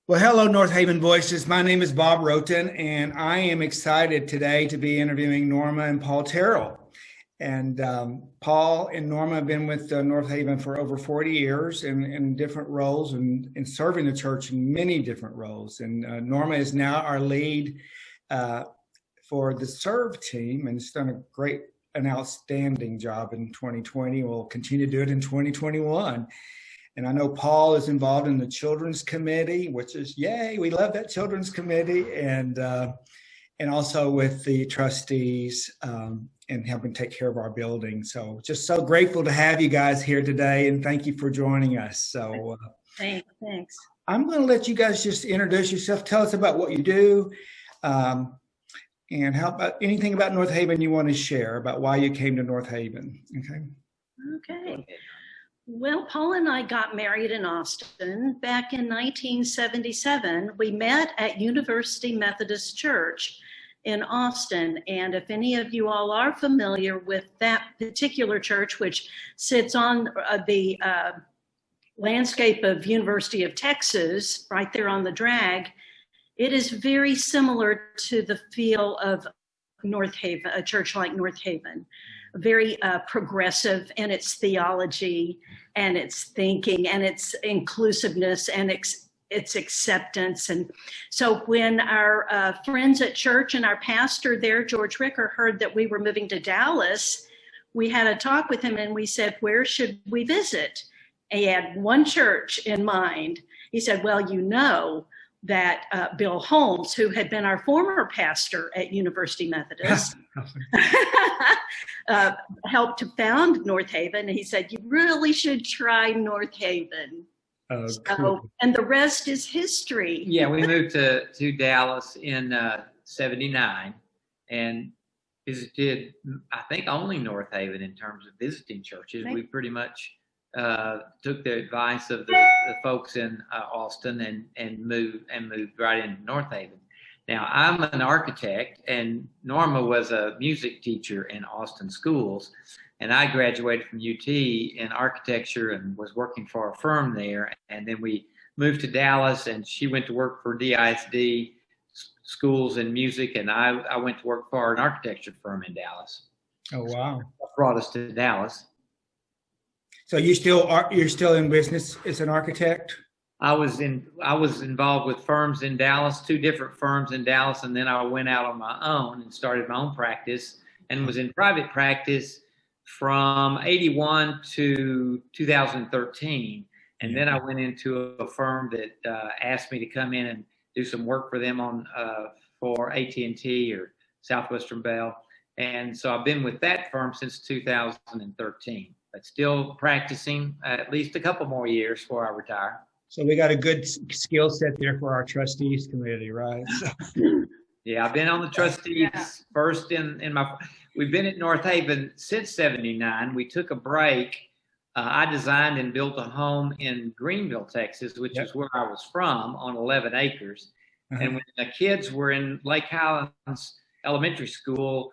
Well, hello, Northaven Voices. My name is Bob Roton, and I am excited today to be interviewing Norma and Paul Terrell. And Paul and Norma have been with Northaven for over 40 years in different roles and serving the church in many different roles. And Norma is now our lead uh, for the Serve team and has done an outstanding job in 2020. We'll continue to do it in 2021. And I know Paul is involved in the Children's Committee, which is yay! We love that Children's Committee, and also with the trustees and helping take care of our building. So just so grateful to have you guys here today, and thank you for joining us. So Thanks. I'm going to let you guys just introduce yourself. Tell us about what you do, and how about anything about Northaven you want to share about why you came to Northaven. Okay. Well, Paul and I got married in Austin back in 1977. We met at University Methodist Church in Austin. And if any of you all are familiar with that particular church, which sits on the landscape of University of Texas, right there on the drag, it is very similar to the feel of Northaven, a church like Northaven. Very progressive in its theology and its thinking and its inclusiveness and its acceptance. And so when our friends at church and our pastor there, George Ricker, heard that we were moving to Dallas, we had a talk with him and we said, where should we visit? And he had one church in mind. He said, well, you know that Bill Holmes, who had been our former pastor at University Methodist, helped to found Northaven. And he said, you really should try Northaven. Oh, so, cool. And the rest is history. Yeah, we moved to Dallas in 79 and visited, I think, only Northaven in terms of visiting churches. We pretty much took the advice of the folks in Austin and moved right into Northaven. Now, I'm an architect, and Norma was a music teacher in Austin schools, and I graduated from UT in architecture and was working for a firm there. And then we moved to Dallas, and she went to work for DISD schools in music, and I went to work for an architecture firm in Dallas. Oh, wow. That brought us to Dallas. So you're still in business as an architect? I was involved with firms in Dallas, 2 different firms in Dallas, and then I went out on my own and started my own practice and was in private practice from 81 to 2013. And then I went into a firm that asked me to come in and do some work for them for AT&T or Southwestern Bell. And so I've been with that firm since 2013. But still practicing at least a couple more years before I retire. So we got a good skill set there for our trustees committee, right? Yeah, I've been on the trustees first we've been at Northaven since 79. We took a break. I designed and built a home in Greenville, Texas, which is where I was from, on 11 acres. And when the kids were in Lake Highlands Elementary School,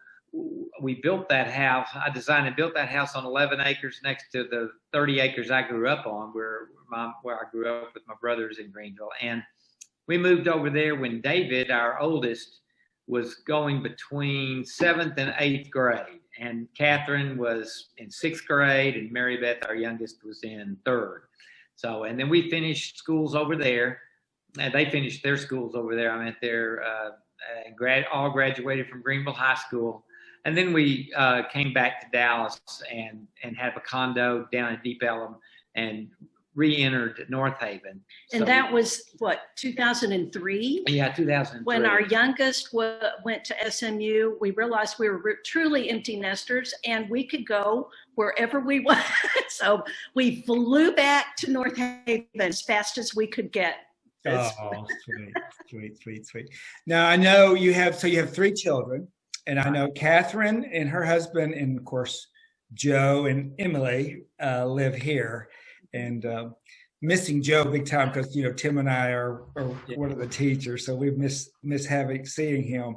we built that house. I designed and built that house on 11 acres next to the 30 acres I grew up on, where I grew up with my brothers in Greenville. And we moved over there when David, our oldest, was going between 7th and 8th grade. And Catherine was in 6th grade, and Mary Beth, our youngest, was in 3rd. So, and then we finished schools over there. And they finished their schools over there. I meant all graduated from Greenville High School. And then we came back to Dallas and have a condo down in Deep Ellum and re-entered Northaven. And that was, 2003? Yeah, 2003. When our youngest went to SMU, we realized we were truly empty nesters and we could go wherever we want. So we flew back to Northaven as fast as we could get. Oh, sweet. Now, I know you have 3 children. And I know Catherine and her husband, and of course, Joe and Emily live here. And missing Joe big time because, Tim and I are one of the teachers. So we miss seeing him.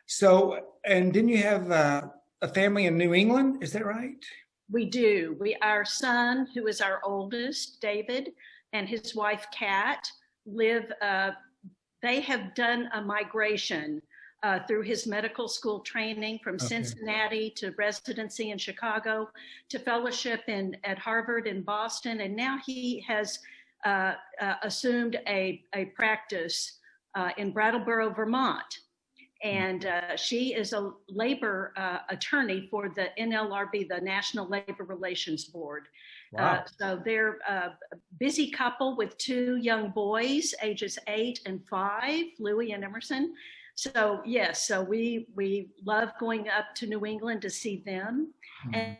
So, and didn't you have a family in New England? Is that right? We do. Our son, who is our oldest, David, and his wife, Kat, live, they have done a migration through his medical school training from Cincinnati to residency in Chicago to fellowship at Harvard in Boston. And now he has assumed a practice in Brattleboro, Vermont. And she is a labor attorney for the NLRB, the National Labor Relations Board. Wow. So they're a busy couple with 2 young boys, ages 8 and 5, Louis and Emerson. So yes, so we love going up to New England to see them. And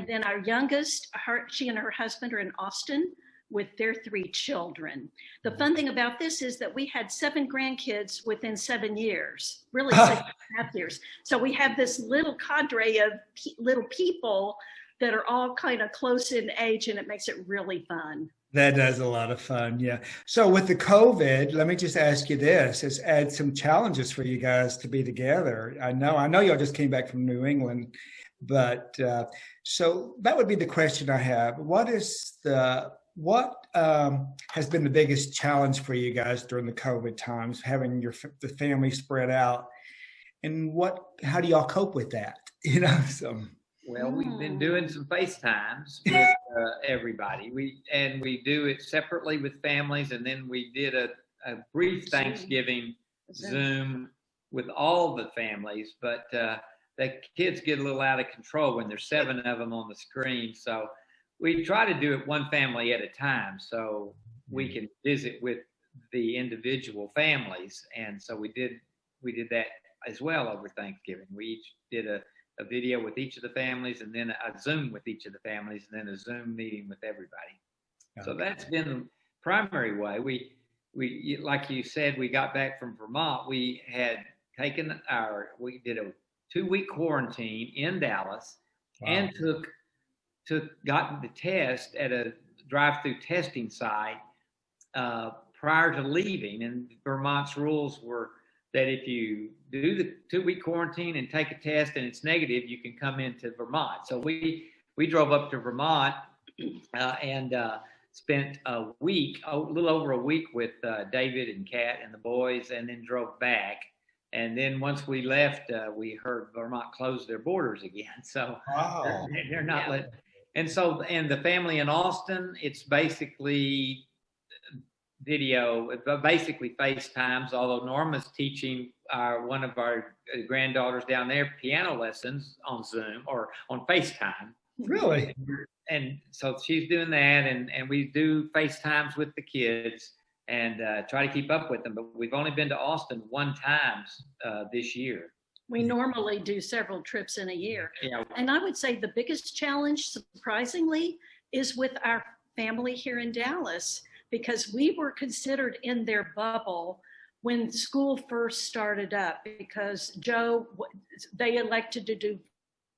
then our youngest, she and her husband are in Austin with their 3 children. The fun thing about this is that we had 7 grandkids within 7 years, really 6.5 years. So we have this little cadre of little people that are all kind of close in age, and it makes it really fun. That does a lot of fun, yeah. So with the COVID, let me just ask you this: it's add some challenges for you guys to be together. I know y'all just came back from New England, but so that would be the question I have. What has been the biggest challenge for you guys during the COVID times, having the family spread out, and how do y'all cope with that? So. Well, we've been doing some FaceTimes with everybody. We do it separately with families, and then we did a brief Thanksgiving Zoom with all the families. But the kids get a little out of control when there's 7 of them on the screen. So we try to do it one family at a time, so we can visit with the individual families. And so we did that as well over Thanksgiving. We each did a video with each of the families, and then a Zoom with each of the families, and then a Zoom meeting with everybody. Okay. So that's been the primary way. We like you said, we got back from Vermont. We had we did a 2-week quarantine in Dallas. Wow. And gotten the test at a drive-through testing site prior to leaving. And Vermont's rules were that if you do the 2-week quarantine and take a test and it's negative, you can come into Vermont. So we drove up to Vermont and spent a little over a week with David and Kat and the boys, and then drove back. And then once we left, we heard Vermont close their borders again. So they're not letting. And the family in Austin, it's basically video, basically FaceTimes, although Norma's teaching one of our granddaughters down there piano lessons on Zoom or on FaceTime. Really? And so she's doing that, and we do FaceTimes with the kids and try to keep up with them. But we've only been to Austin 1 time this year. We normally do several trips in a year. Yeah. And I would say the biggest challenge, surprisingly, is with our family here in Dallas, because we were considered in their bubble when school first started up, because they elected to do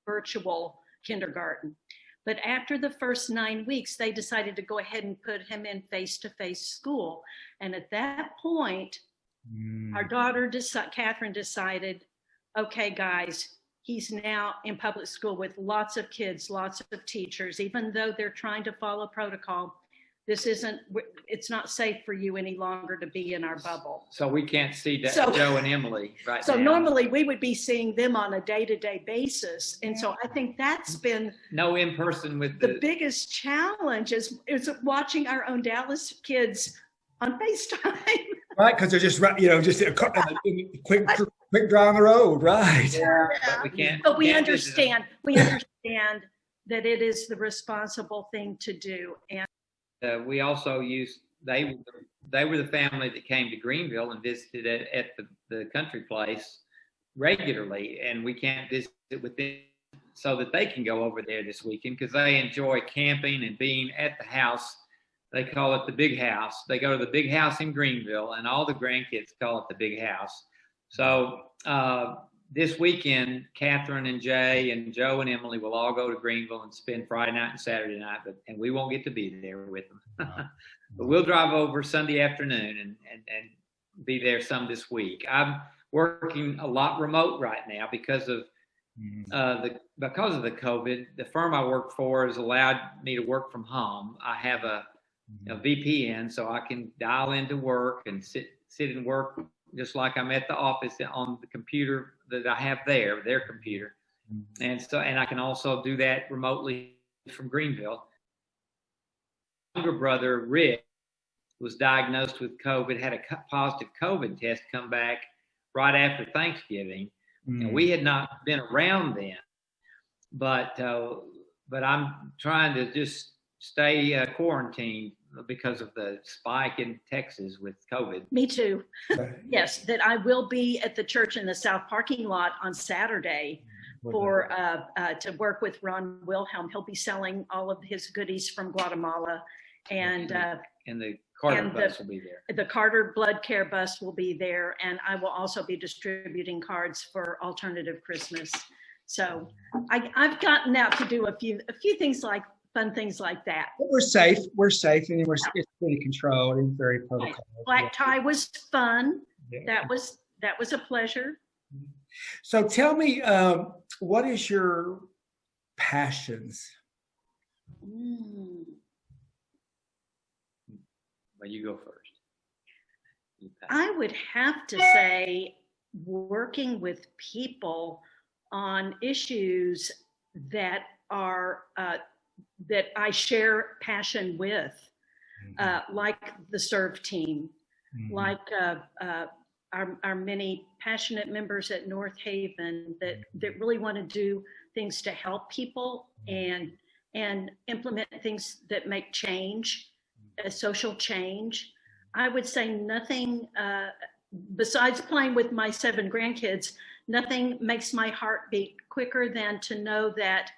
virtual kindergarten. But after the first 9 weeks, they decided to go ahead and put him in face-to-face school. And at that point, our daughter, Catherine, decided, okay, guys, he's now in public school with lots of kids, lots of teachers. Even though they're trying to follow protocol, it's not safe for you any longer to be in our bubble. So we can't see Joe and Emily right now. So normally we would be seeing them on a day-to-day basis. And so I think that's been no in-person with the biggest challenge is watching our own Dallas kids on FaceTime. Right, because they're just a quick drive on the road, right? Yeah, but we can't. But we understand that it is the responsible thing to do. And we also they were the family that came to Greenville and visited at the country place regularly, and we can't visit with them so that they can go over there this weekend because they enjoy camping and being at the house. They call it the big house. They go to the big house in Greenville, and all the grandkids call it the big house. So this weekend, Catherine and Jay and Joe and Emily will all go to Greenville and spend Friday night and Saturday night, and we won't get to be there with them. But we'll drive over Sunday afternoon and be there some this week. I'm working a lot remote right now because of the COVID. The firm I work for has allowed me to work from home. I have a a VPN, so I can dial into work and sit and work just like I'm at the office on the computer that I have there, their computer. And I can also do that remotely from Greenville. My younger brother, Rick, was diagnosed with COVID, had a positive COVID test come back right after Thanksgiving. And we had not been around then, but I'm trying to just stay quarantined because of the spike in Texas with COVID. Me too. Yes, that I will be at the church in the South parking lot on Saturday for to work with Ron Wilhelm. He'll be selling all of his goodies from Guatemala, and the Carter bus will be there. The Carter Blood Care bus will be there, and I will also be distributing cards for Alternative Christmas. So I've gotten out to do a few things like fun things like that. We're safe, and it's pretty controlled and very protocol. Black tie was fun. Yeah. That was a pleasure. So tell me, what is your passions? Well, you go first. I would have to say working with people on issues that are that I share passion with, like the SERVE team, like our many passionate members at Northaven that really want to do things to help people and implement things that make change, social change. I would say nothing, besides playing with my 7 grandkids, nothing makes my heart beat quicker than to know that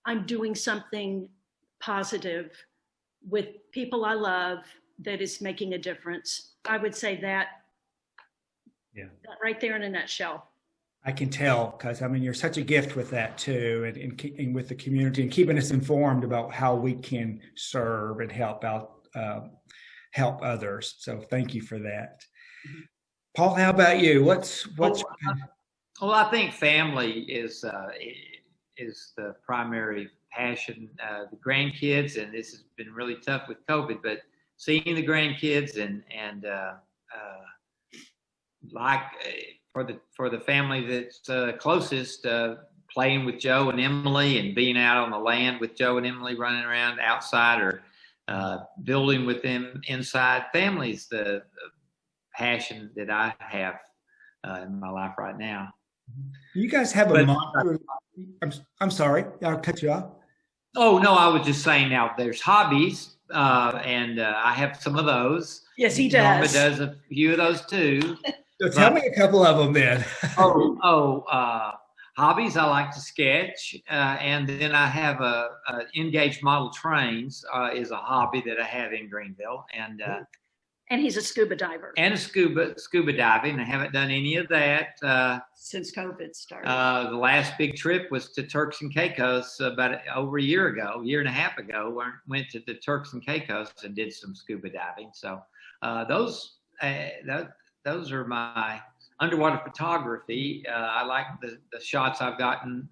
I'm doing something positive with people I love that is making a difference. I would say that, right there in a nutshell. I can tell, because I mean, you're such a gift with that too, and with the community and keeping us informed about how we can serve and help out, help others. So thank you for that. Paul, how about you? What's well, I think family is the primary passion. The grandkids, and this has been really tough with COVID, but seeing the grandkids and like for the family that's closest, playing with Joe and Emily and being out on the land with Joe and Emily, running around outside or building with them inside. Family's the passion that I have in my life right now. You guys have a mantra. I'm sorry, I'll cut you off. Oh no, I was just saying. Now there's hobbies, and I have some of those. Yes, he does. Norma does a few of those too. So tell me a couple of them then. Hobbies. I like to sketch, and then I have a Engaged Model Trains is a hobby that I have in Greenville, and he's a scuba diver. And a scuba diving. I haven't done any of that since COVID started. The last big trip was to Turks and Caicos about over a year and a half ago. I went to the Turks and Caicos and did some scuba diving. So those are my underwater photography. I like the shots I've gotten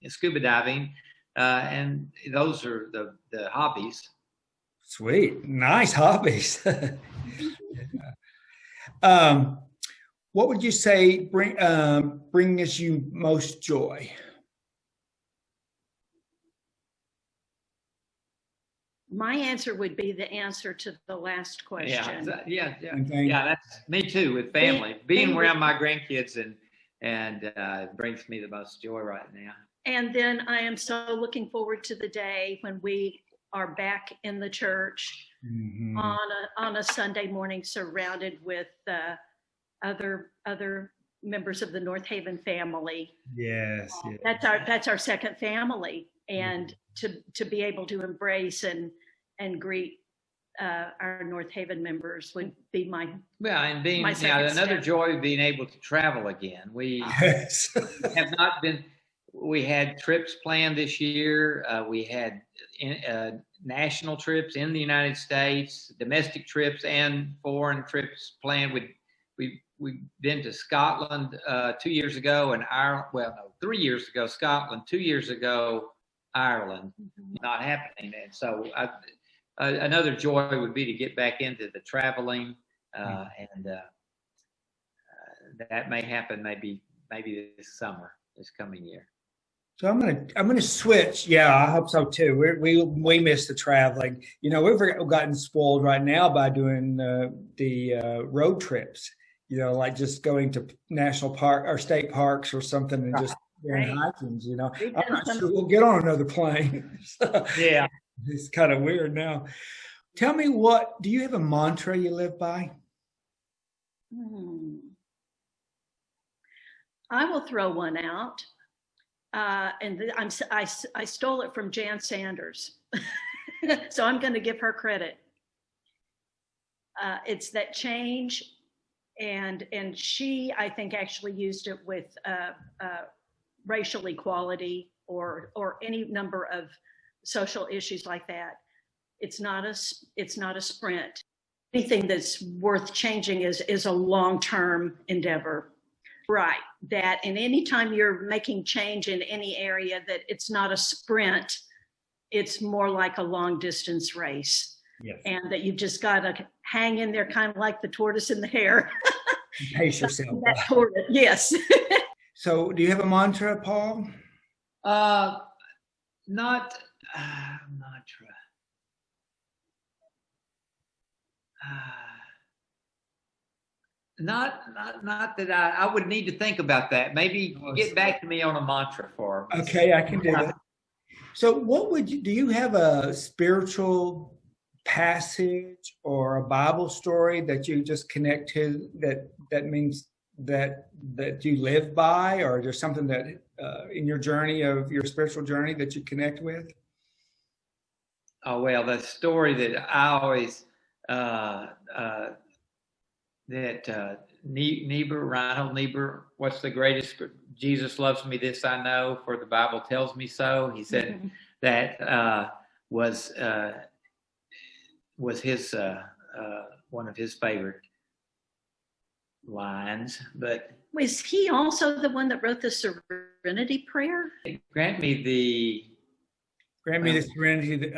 in scuba diving, and those are the hobbies. Sweet, nice hobbies. What would you say brings you most joy? My answer would be the answer to the last question. Yeah. That's me too, with family. Being around my grandkids and brings me the most joy right now. And then I am so looking forward to the day when we are back in the church on a Sunday morning, surrounded with other members of the Northaven family. Yes. That's our second family, and to be able to embrace and greet our Northaven members would be my another joy of being able to travel again. We have not been. We had trips planned this year. We had national trips in the United States, domestic trips and foreign trips planned. We've been to Scotland 2 years ago, and Ireland. 3 years ago Scotland, 2 years ago Ireland. Not happening. And so another joy would be to get back into the traveling, and that may happen maybe this summer, this coming year. So I'm gonna switch. Yeah, I hope so too. We miss the traveling. You know, we've gotten spoiled right now by doing the road trips. You know, like just going to national park or state parks or something and just doing hikings. You know, I'm not sure we'll get on another plane. So, yeah, it's kind of weird now. Tell me, do you have a mantra you live by? I will throw one out. And I stole it from Jan Sanders. So I'm going to give her credit. It's that change, and she, I think, actually used it with racial equality or any number of social issues like that. It's not a sprint. Anything that's worth changing is a long-term endeavor. Right. That, and anytime you're making change in any area, that it's not a sprint, it's more like a long distance race. Yes. And that you've just got to hang in there, kind of like the tortoise and the hare. Pace yourself. Yes. So do you have a mantra, Paul? Not mantra. Not that I would need to think about that. Maybe get back to me on a mantra for me. Okay, I can do that. So do you have a spiritual passage or a Bible story that you just connect to that means that you live by, or there's something that in your journey of your spiritual journey that you connect with? Oh, well, the story that I always Reinhold Niebuhr, what's the greatest? Jesus loves me, this I know, for the Bible tells me so. He said that was his one of his favorite lines. But was he also the one that wrote the Serenity Prayer? Grant me the serenity.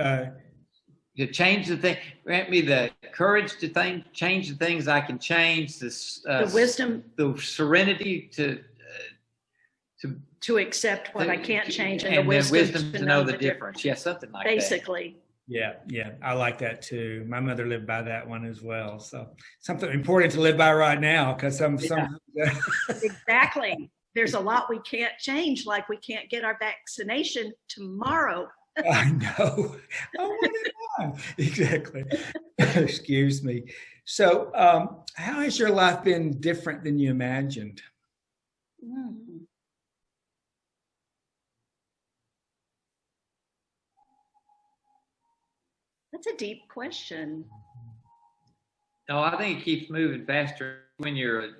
To change the thing, grant me the courage to change the things I can change. The wisdom, the serenity to accept what I can't change, and the wisdom to know the difference. Yeah, something like basically. that. Yeah, I like that too. My mother lived by that one as well. So something important to live by right now, because exactly. There's a lot we can't change, like we can't get our vaccination tomorrow. I know. Exactly. Excuse me. So, how has your life been different than you imagined? That's a deep question. No, I think it keeps moving faster. When you're in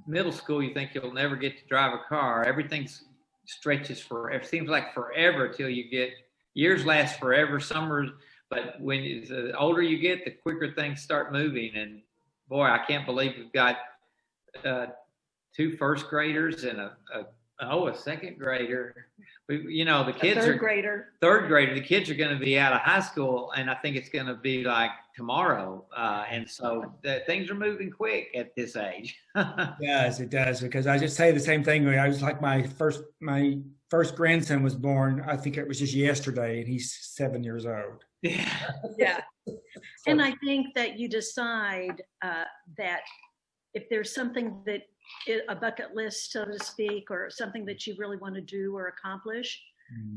middle school, you think you'll never get to drive a car. Everything stretches forever. It seems like forever till you get. Years last forever. Summers, but when the older you get, the quicker things start moving. And boy, I can't believe we've got 2 first graders and a second grader. The kids third grader. Third grader. The kids are going to be out of high school, and I think it's going to be like tomorrow. And so things are moving quick at this age. It does. Because I just say the same thing. I was like my first grandson was born, I think it was just yesterday, and he's 7 years old. Yeah. And I think that you decide that if there's something that a bucket list, so to speak, or something that you really want to do or accomplish,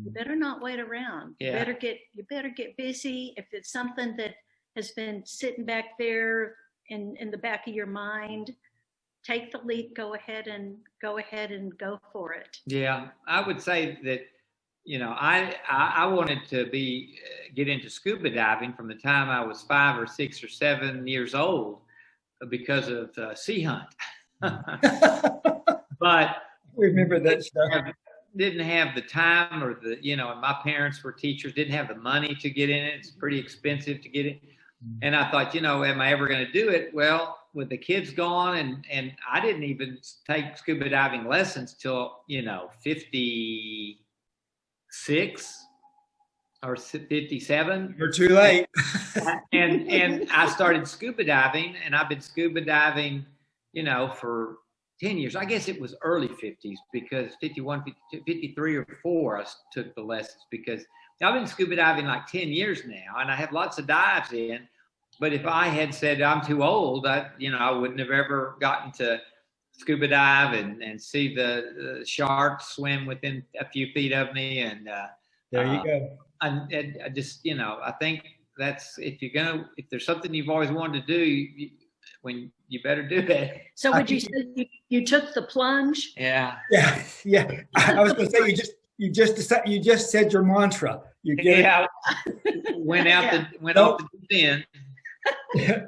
you better not wait around. Yeah. You better get busy. If it's something that has been sitting back there in the back of your mind, take the leap, go ahead and go for it. Yeah, I would say that, I wanted to get into scuba diving from the time I was 5 or 6 or 7 years old because of Sea Hunt. But remember that stuff. Didn't have the time or and my parents were teachers, didn't have the money to get in it. It's pretty expensive to get in. And I thought, am I ever going to do it? Well, with the kids gone, and I didn't even take scuba diving lessons till 56. or 57. You're too late. And I started scuba diving, and I've been scuba diving, for 10 years. I guess it was early 50s, because 51, 52, 53 or 4, I took the lessons, because I've been scuba diving like 10 years now, and I have lots of dives in. But if I had said I'm too old, I wouldn't have ever gotten to scuba dive and see the sharks swim within a few feet of me. And there you go. I just, I think that's, if there's something you've always wanted to do, you better do that. So would you say you took the plunge? Yeah. Yeah. I was going to say, you just said your mantra. You get it. Went off the deep end. Yeah,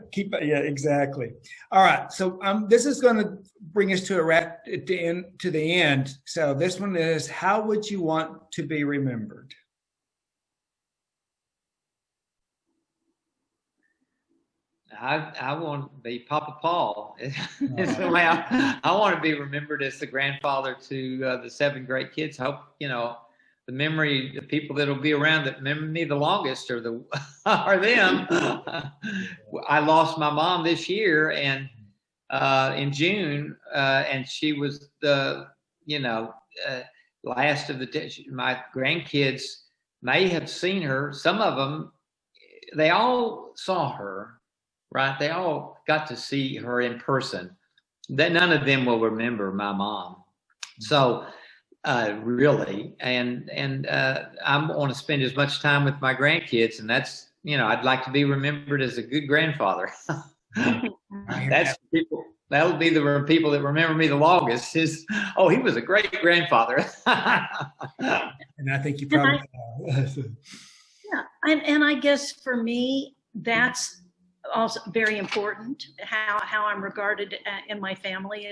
exactly. All right. So this is going to bring us to a wrap at the end. So this one is, how would you want to be remembered? I want to be Papa Paul. I want to be remembered as the grandfather to the 7 great kids. I hope, the memory, the people that'll be around that remember me the longest are them. I lost my mom this year, and in June, and she was the, last of my grandkids may have seen her. Some of them, they all saw her. Right, they all got to see her in person. That none of them will remember my mom. So, really, and I want to spend as much time with my grandkids, and that's, I'd like to be remembered as a good grandfather. That's people. That'll be the people that remember me the longest. He was a great grandfather. And I think you probably. Yeah, and I guess for me, that's also very important, how I'm regarded in my family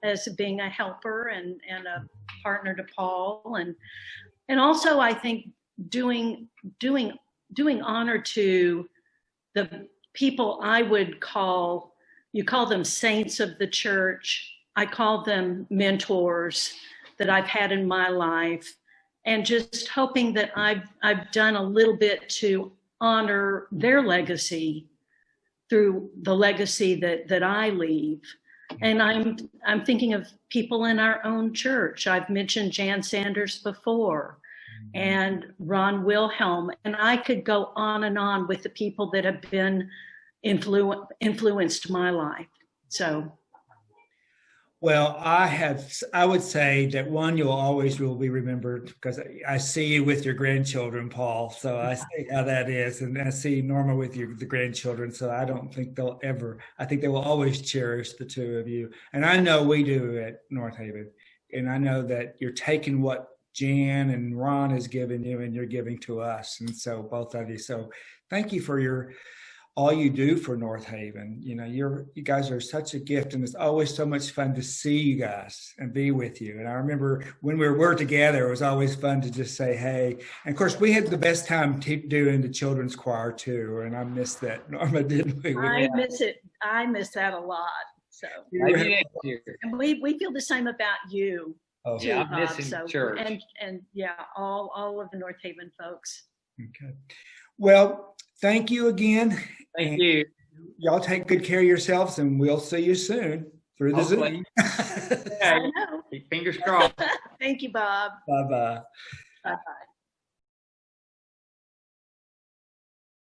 as being a helper and a partner to Paul, and also I think doing honor to the people I would call, you call them saints of the church, I call them mentors that I've had in my life, and just hoping that I've done a little bit to honor their legacy through the legacy that I leave. And I'm thinking of people in our own church. I've mentioned Jan Sanders before, and Ron Wilhelm, and I could go on and on with the people that have been influenced my life. So. Well, I would say that one, you will be remembered because I see you with your grandchildren, Paul. So I see how that is. And I see Norma with the grandchildren. So I don't think I think they will always cherish the two of you. And I know we do at Northaven. And I know that you're taking what Jan and Ron has given you and you're giving to us. And so both of you. So thank you for all you do for Northaven. You guys are such a gift, and it's always so much fun to see you guys and be with you. And I remember when we were together, it was always fun to just say, hey. And of course, we had the best time doing the children's choir too. And I miss that, Norma, didn't we? I miss it. I miss that a lot. So and we feel the same about you. Oh, too, yeah, I'm missing church. And yeah, all of the Northaven folks. Okay. Well, thank you again. Thank you. Y'all take good care of yourselves, and we'll see you soon through the Zoom. Yeah, fingers crossed. Thank you, Bob. Bye-bye. Bye-bye.